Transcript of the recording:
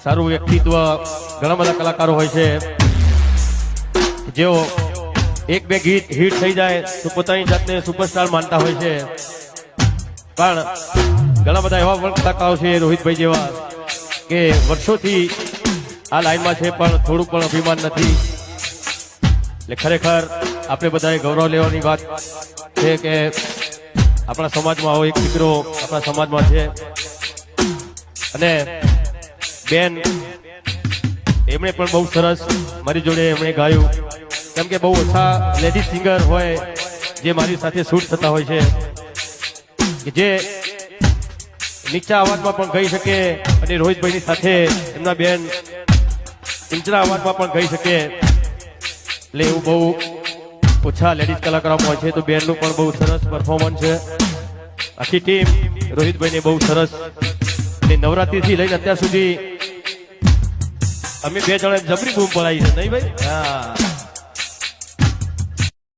સારું વ્યક્તિત્વ, ઘણા બધા કલાકારો હોય છે જેઓ એક બે ગીત હિટ થઈ જાય તો પોતાની જાતને સુપરસ્ટાર માનતા હોય છે, પણ ઘણા બધા એવા પણ કલાકારો છે રોહિતભાઈ જેવા કે વર્ષોથી આ લાઈનમાં છે પણ થોડું પણ અભિમાન નથી. એટલે ખરેખર આપણે બધાએ ગૌરવ લેવાની વાત છે કે આપણા સમાજમાં આવો એક દીકરો આપણા સમાજમાં છે. અને બેન એમણે પણ બહુ સરસ મારી જોડે એમણે ગાયું, કેમ કે બહુ ઓછા લેડીઝ સિંગર હોય જે મારી સાથે શૂટ થતા હોય છે કે જે નીચા અવાજમાં પણ ગાઈ શકે, અને રોહિતભાઈની સાથે એમના બેન ઊંચા અવાજમાં પણ ગાઈ શકે. એટલે એવું બહુ ઓછા લેડીઝ કલાકારોમાં હોય છે. તો બેનનું પણ બહુ સરસ પરફોર્મન્સ છે. આખી ટીમ રોહિતભાઈને બહુ સરસ. નવરાત્રીથી લઈને અત્યાર સુધી અમે બે જણા જબરી બૂમ પડાવી છે નહીં ભાઈ? હા.